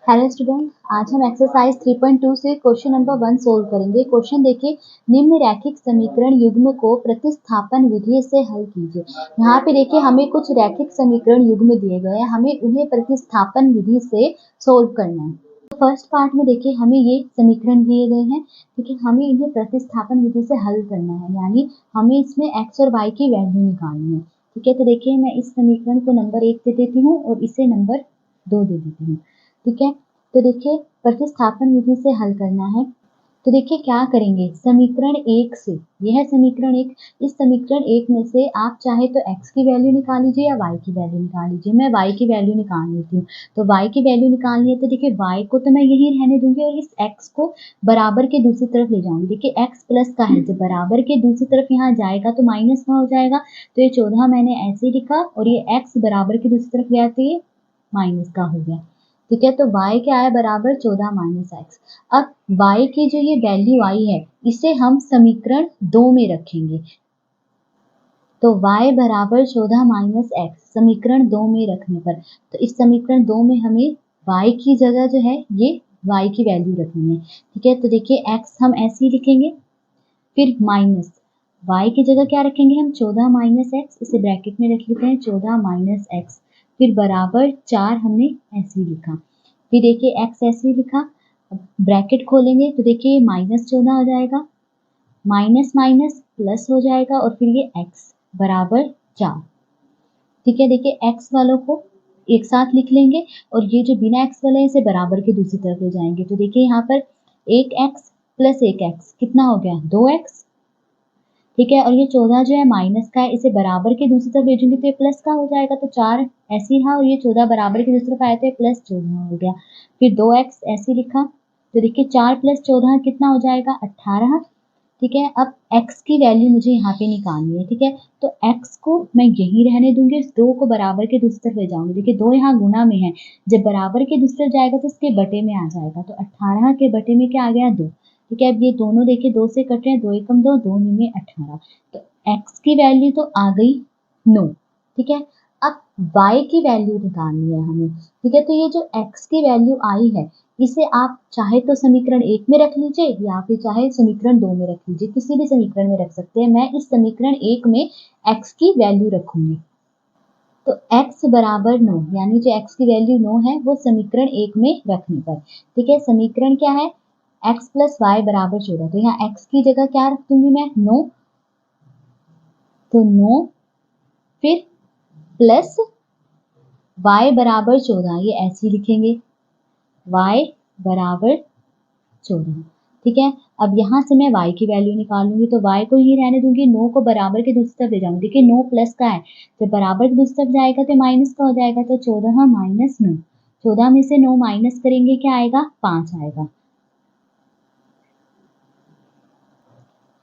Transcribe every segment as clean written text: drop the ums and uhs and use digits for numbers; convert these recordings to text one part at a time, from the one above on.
Hello student, आज हम exercise 3.2 से क्वेश्चन नंबर 1 सोल्व करेंगे। क्वेश्चन देखिए, निम्न रैखिक समीकरण युग्म को प्रतिस्थापन विधि से हल कीजिए। यहाँ पे देखिए हमें कुछ रैखिक समीकरण युग्म दिए गए हैं, हमें उन्हें प्रतिस्थापन विधि से सोल्व करना है। तो फर्स्ट पार्ट में देखिए हमें ये समीकरण दिए गए हैं, ठीक है। हमें इन्हें प्रतिस्थापन विधि से हल करना है, यानी हमें इसमें एक्स और वाई की वैल्यू निकालनी है, ठीक है। तो देखिए मैं इस समीकरण को नंबर 1 दे देती हूँ और इसे नंबर 2 दे देती हूँ, ठीक है। तो देखिए प्रतिस्थापन विधि से हल करना है, तो देखिए क्या करेंगे, समीकरण एक से, यह समीकरण एक, इस समीकरण एक में से आप चाहे तो x की वैल्यू निकाल लीजिए या y की वैल्यू निकाल लीजिए। मैं y की वैल्यू निकाल लेती हूँ। तो y की वैल्यू निकालनी है तो देखिए y को तो मैं यही रहने दूंगी और इस x को बराबर के दूसरी तरफ ले जाऊंगी। देखिए x प्लस का है, जब बराबर के दूसरी तरफ यहाँ जाएगा तो माइनस का हो जाएगा। तो ये 14 मैंने ऐसे लिखा और ये x बराबर के दूसरी तरफ गया तो ये माइनस का हो गया, ठीक है। तो y क्या है, बराबर 14 माइनस एक्स। अब y की जो ये वैल्यू आई है इसे हम समीकरण 2 में रखेंगे। तो y बराबर 14 माइनस एक्स समीकरण 2 में रखने पर, तो इस समीकरण 2 में हमें y की जगह जो है ये y की वैल्यू रखनी है, ठीक है। तो देखिए x हम ऐसे ही लिखेंगे, फिर माइनस y की जगह क्या रखेंगे हम, 14 माइनस एक्स, इसे ब्रैकेट में रख लेते हैं 14 माइनस एक्स, फिर बराबर 4 हमने ऐसे ही लिखा। फिर देखिए x ऐसे ही लिखा, ब्रैकेट खोलेंगे तो देखिए ये -14 हो जाएगा, माइनस माइनस प्लस हो जाएगा और फिर ये x बराबर 4, ठीक है। देखिए x वालों को एक साथ लिख लेंगे और ये जो बिना x वाले हैं इसे बराबर के दूसरी तरफ ले जाएंगे। तो देखिए यहाँ पर 1x प्लस 1x कितना हो गया, 2x, ठीक है। और ये 14 जो है माइनस का है, इसे बराबर के दूसरी तरफ भेजेंगे तो ये प्लस का हो जाएगा। तो 4 ऐसे ही रहा और ये 14 बराबर की दूसरी तरफ आया तो ये प्लस 14 हो गया। फिर 2x ऐसे लिखा, तो देखिए 4 प्लस 14 कितना हो जाएगा, 18, ठीक है। अब x की वैल्यू मुझे यहाँ पे निकालनी है, ठीक है। तो x को मैं यहीं रहने दूंगी, इस 2 को बराबर के दूसरी तरफ ले जाऊंगी। देखिए 2 यहाँ गुना में है, जब बराबर के दूसरी तरफ जाएगा तो इसके बटे में आ जाएगा। तो 18 के बटे में क्या आ गया, 2, ठीक है। अब ये दोनों देखिए 2 से कट रहे हैं, 2 एकम 2, 2 में 18, तो x की वैल्यू तो आ गई 9, ठीक है। अब y की वैल्यू निकालनी है हमें, ठीक है। तो ये जो x की वैल्यू आई है इसे आप चाहे तो समीकरण 1 में रख लीजिए या फिर चाहे समीकरण 2 में रख लीजिए, किसी भी समीकरण में रख सकते हैं। मैं इस समीकरण 1 में x की वैल्यू रखूंगी। तो x बराबर 9, यानी जो x की वैल्यू 9 है वो समीकरण 1 में रखने पर, ठीक है। समीकरण क्या है, x प्लस वाई बराबर 14, तो यहाँ x की जगह क्या रख दूंगी मैं, 9, तो 9 फिर प्लस y बराबर 14, ये ऐसे ही लिखेंगे, y बराबर 14, ठीक है। अब यहाँ से मैं y की वैल्यू निकालूंगी, तो y को ही रहने दूंगी, 9 को बराबर के दूसरी तरफ ले जाऊंगी। देखिए 9 प्लस का है, जब बराबर के दूसरी तरफ जाएगा तो माइनस का हो जाएगा। तो 14 माइनस 9, 14 में से 9 माइनस करेंगे क्या आएगा, 5 आएगा।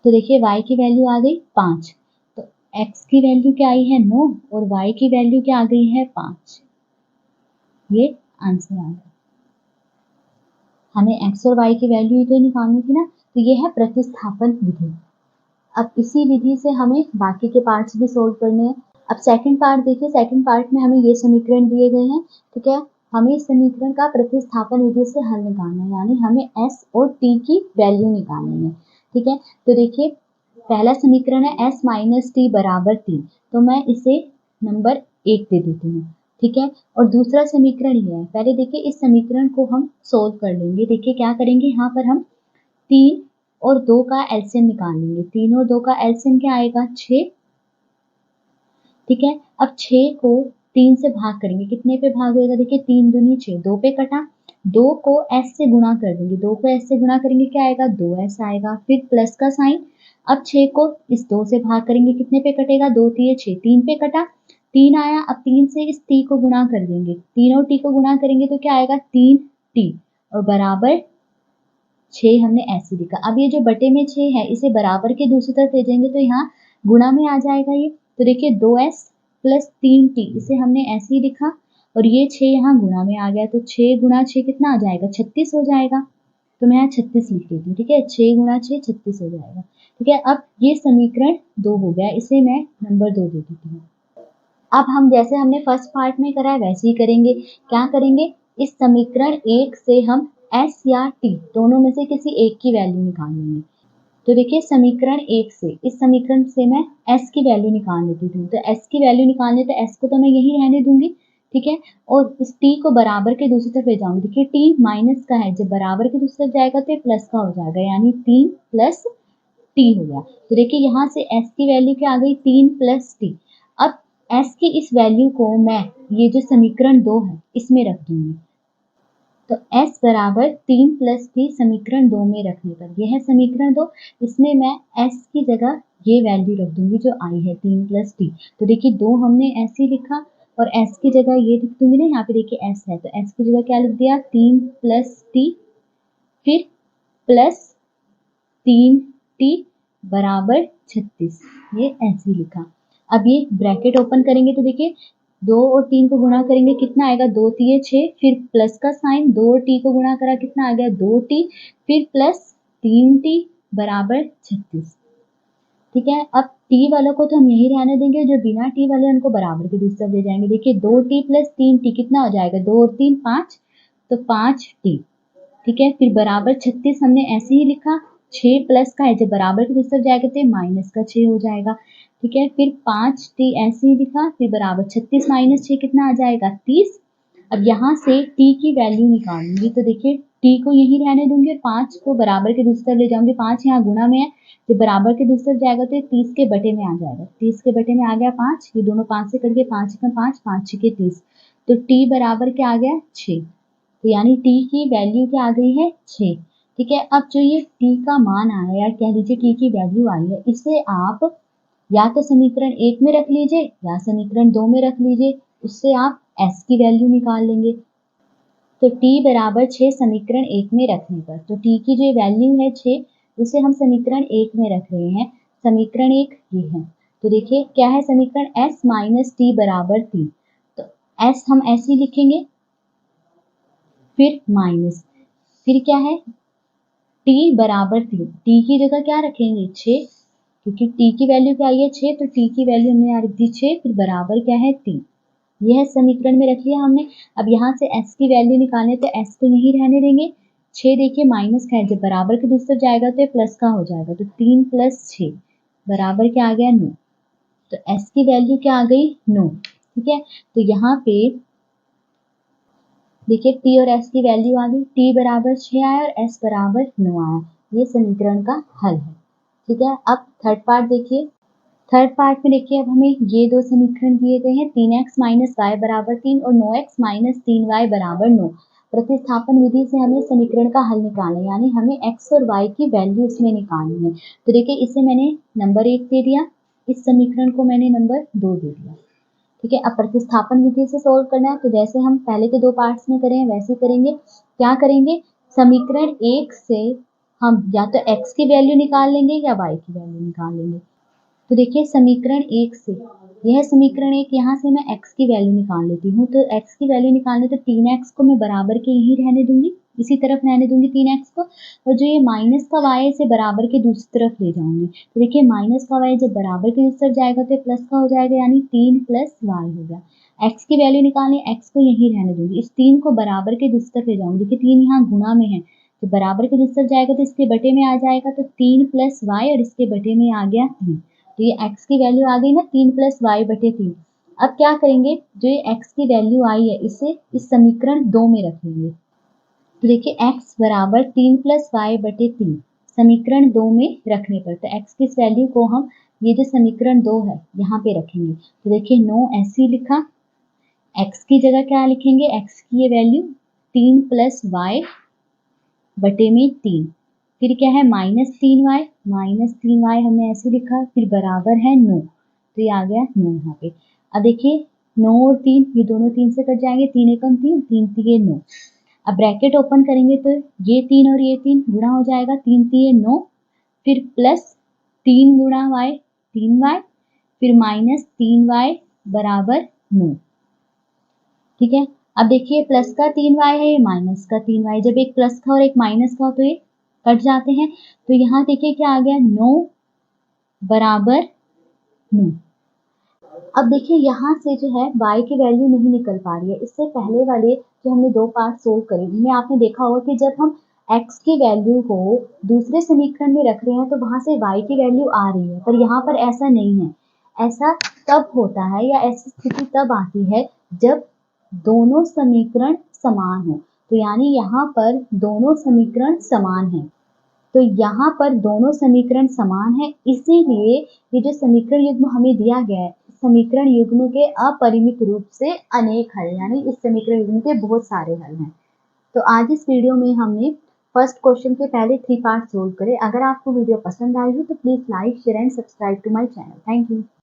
तो देखिए y की वैल्यू आ गई 5, तो x की वैल्यू क्या आई है 9 और y की वैल्यू क्या आ गई है 5, ये आंसर आ गया। हमें x और y की वैल्यू ही तो निकालनी थी ना, तो ये है प्रतिस्थापन विधि। अब इसी विधि से हमें बाकी के पार्ट्स भी सोल्व करने हैं। अब सेकंड पार्ट देखिए, सेकंड पार्ट में हमें ये समीकरण दिए गए हैं, ठीक है। हमें इस समीकरण का प्रतिस्थापन विधि से हल निकालना है, यानी हमें s और t की वैल्यू निकालनी है, ठीक है। तो देखिए पहला समीकरण है s माइनस टी बराबर 3, तो मैं इसे नंबर 1 दे देती हूँ, ठीक है। और दूसरा समीकरण ये है, पहले देखिए इस समीकरण को हम सोल्व कर लेंगे। देखिए क्या करेंगे, यहाँ पर हम 3 और 2 का एलसीएम निकाल लेंगे। 3 और 2 का एलसीएम क्या आएगा, 6, ठीक है। अब 6 को 3 से भाग करेंगे, कितने पे भाग होगा, देखिए 3 दूनी 6, 2 पे कटा, 2 को s से गुणा कर देंगे, 2 को s से गुणा करेंगे क्या आएगा, 2s आएगा, फिर प्लस का साइन। अब 6 को इस 2 से भाग करेंगे, कितने पे कटेगा, 2 तिये 6, 3 पे कटा, 3 आया। अब 3 से इस t को गुणा कर देंगे, 3 और t को गुणा करेंगे तो क्या आएगा, 3t और बराबर 6 हमने ऐसे लिखा। अब ये जो बटे में 6 है इसे बराबर के दूसरी तरफ ले जाएंगे तो यहाँ गुणा में आ जाएगा ये। तो देखिए 2s प्लस 3t, इसे हमने ऐसे ही लिखा और ये 6 यहाँ गुणा में आ गया, तो 6 गुणा 6 कितना आ जाएगा, 36 हो जाएगा। तो मैं यहाँ 36 लिख देती हूँ, ठीक है। 6 गुणा 6 36 हो जाएगा, ठीक है। अब ये समीकरण 2 हो गया, इसे मैं नंबर 2 दे देती हूँ। अब हम जैसे हमने फर्स्ट पार्ट में करा है वैसे ही करेंगे। क्या करेंगे, इस समीकरण 1 से हम s या t दोनों में से किसी एक की वैल्यू निकाल लेंगे। तो देखिए समीकरण 1 से, इस समीकरण से मैं s की वैल्यू निकाल लेती हूँ। तो s की वैल्यू निकालने तो s को तो मैं यही रहने दूंगी, ठीक है, और इस t को बराबर के दूसरी तरफ ले जाऊंगी। देखिए t माइनस का है, जब बराबर के दूसरी तरफ जाएगा तो ये प्लस का हो जाएगा, यानी 3 प्लस t हो गया। तो देखिए यहाँ से s की वैल्यू क्या आ गई, 3 प्लस t। अब s की इस वैल्यू को मैं ये जो समीकरण 2 है इसमें रख दूंगी। तो s बराबर 3 प्लस t समीकरण 2 में रखने पर, यह है समीकरण 2, इसमें मैं s की जगह ये वैल्यू रख दूंगी जो आई है 3 प्लस t। तो देखिए 2 हमने ऐसे ही लिखा और s की जगह ये लिख दूंगी ना, यहाँ पे देखिए s है तो s की जगह क्या लिख दिया, 3 प्लस t, फिर प्लस 3t बराबर 36, ये ऐसे ही लिखा। अब ये ब्रैकेट ओपन करेंगे तो देखिए 2 और 3 को गुणा करेंगे कितना आएगा, 2 3 6, फिर प्लस का साइन, 2 और t को गुणा करा कितना आ गया, 2t, फिर प्लस 3t बराबर 36, ठीक है। अब t वालों को तो हम यही रहने देंगे, जो बिना t वाले उनको बराबर के दूसरी तरफ ले जाएंगे। देखिए 2t प्लस 3t कितना हो जाएगा, 2 और 3 5, तो 5t, ठीक है। फिर बराबर 36 हमने ऐसे ही लिखा, 6 प्लस का है, जब बराबर की दूसरी तरफ जाएगा तो माइनस का 6 हो जाएगा, ठीक है। फिर 5t ऐसे ही लिखा, फिर बराबर 36 माइनस 6 कितना आ जाएगा, 30। अब यहाँ से t की वैल्यू निकालूंगी तो देखिए t को यही रहने दूंगी और 5 को बराबर के दूसरी तरफ ले जाऊंगी। 5 यहाँ गुणा में है, जब बराबर के दूसरी तरफ जाएगा तो 30 के बटे में आ जाएगा, 30 के बटे में आ गया 5, ये दोनों 5 से कट गए, 5 का 5, 5 6 के 30, तो t बराबर क्या आ गया, 6। तो यानी t की वैल्यू क्या आ गई है, 6, ठीक है। अब जो ये t का मान आया या कह लीजिए t की वैल्यू आई है, इसे आप या तो समीकरण 1 में रख लीजिए या समीकरण 2 में रख लीजिए, उससे आप s की वैल्यू निकाल लेंगे। तो t बराबर 6 समीकरण 1 में रखने पर, तो t की जो वैल्यू है 6, उसे हम समीकरण 1 में रख रहे हैं। समीकरण 1 ये है, तो देखिए क्या है समीकरण, s माइनस t बराबर 3, तो s हम ऐसे ही लिखेंगे, फिर माइनस, फिर क्या है t बराबर 3, t की जगह क्या रखेंगे 6, क्योंकि t की वैल्यू क्या आई है 6, तो t की वैल्यू हमने यहाँ रख दी 6, फिर बराबर क्या है 3, यह समीकरण में रख लिया हमने। अब यहाँ से s की वैल्यू निकालने तो s को यही रहने देंगे, 6 देखिए माइनस का है, जब बराबर के दूसरी तरफ जाएगा तो ये प्लस का हो जाएगा, तो 3 प्लस 6 बराबर क्या आ गया 9, तो s की वैल्यू क्या आ गई 9, ठीक है। तो यहाँ पे देखिए t और s की वैल्यू आ गई, t बराबर 6 आया और s बराबर 9 आया, ये समीकरण का हल है, ठीक है। अब थर्ड पार्ट देखिए, थर्ड पार्ट में देखिए अब हमें ये दो समीकरण दिए गए हैं, 3x माइनस वाई बराबर 3 और 9x माइनस 3y बराबर 9। प्रतिस्थापन विधि से हमें समीकरण का हल निकालना है, यानी हमें x और y की वैल्यू इसमें निकालनी है। तो देखिए इसे मैंने नंबर 1 दे दिया, इस समीकरण को मैंने नंबर 2 दे दिया, ठीक है। अब प्रतिस्थापन विधि से सोल्व करना है, तो जैसे हम पहले के 2 पार्ट्स में करें वैसे करेंगे। क्या करेंगे, समीकरण 1 से हम या तो x की वैल्यू निकाल लेंगे या y की वैल्यू निकाल लेंगे। तो देखिए समीकरण 1 से, यह समीकरण 1, यहाँ से मैं x की वैल्यू निकाल लेती हूँ। तो x की वैल्यू निकालने तो 3x को मैं बराबर के यही रहने दूंगी, इसी तरफ रहने दूंगी 3x को, और जो ये माइनस का y इसे बराबर के दूसरी तरफ ले जाऊंगी। तो देखिए माइनस का y जब बराबर के दूसरी तरफ जाएगा तो प्लस का हो जाएगा, यानी 3 प्लस y हो गया। x की वैल्यू निकालनी, x को यही रहने दूंगी, इस 3 को बराबर के दूसरी तरफ ले जाऊंगी। देखिए 3 यहाँ गुणा में है, तो बराबर के दूसरी तरफ जाएगा तो इसके बटे में आ जाएगा, तो 3 प्लस y और इसके बटे में आ गया 3, तो ये x की वैल्यू आ गई ना 3 प्लस वाई बटे 3। अब क्या करेंगे, जो ये x की वैल्यू आई है इसे इस समीकरण 2 में रखेंगे। तो देखिए x बराबर 3 प्लस वाई बटे 3 समीकरण 2 में रखने पर, तो x की इस वैल्यू को हम ये जो समीकरण 2 है यहाँ पे रखेंगे। तो देखिए 9 ऐसे ही लिखा, x की जगह क्या लिखेंगे, x की ये वैल्यू 3 प्लस वाई बटे में 3, फिर क्या है -3y, -3y हमने ऐसे लिखा, फिर बराबर है 9, तो ये आ गया 9 यहाँ पे। अब देखिए 9 और 3 ये दोनों 3 से कट जाएंगे, 3 एकम 3, 3 तिये 9। अब ब्रैकेट ओपन करेंगे तो ये 3 और ये 3 गुणा हो जाएगा, 3 तिये 9, फिर प्लस 3 गुणा y 3y, फिर -3y बराबर 9, ठीक है। अब देखिए प्लस का 3y है, ये माइनस का 3y, जब एक प्लस का और एक माइनस का हो तो ये कट जाते हैं। तो यहाँ देखिए क्या आ गया 9 बराबर 9। अब देखिए यहाँ से जो है y की वैल्यू नहीं निकल पा रही है, इससे पहले वाले जो हमने 2 पार्ट सोल्व करे, जिनमें आपने देखा होगा कि जब हम x की वैल्यू को दूसरे समीकरण में रख रहे हैं तो वहाँ से y की वैल्यू आ रही है, पर यहाँ पर ऐसा नहीं है। ऐसा तब होता है या ऐसी स्थिति तब आती है जब दोनों समीकरण समान हो। तो यानी यहाँ पर दोनों समीकरण समान हैं। तो यहाँ पर दोनों समीकरण समान हैं, इसीलिए ये जो समीकरण युग्म हमें दिया गया है, समीकरण युग्म के अपरिमित रूप से अनेक हल, यानी इस समीकरण युग्म के बहुत सारे हल हैं। तो आज इस वीडियो में हमने फर्स्ट क्वेश्चन के पहले 3 पार्ट सोल्व करे। अगर आपको वीडियो पसंद आई हो तो please like, share and subscribe to my channel. Thank you.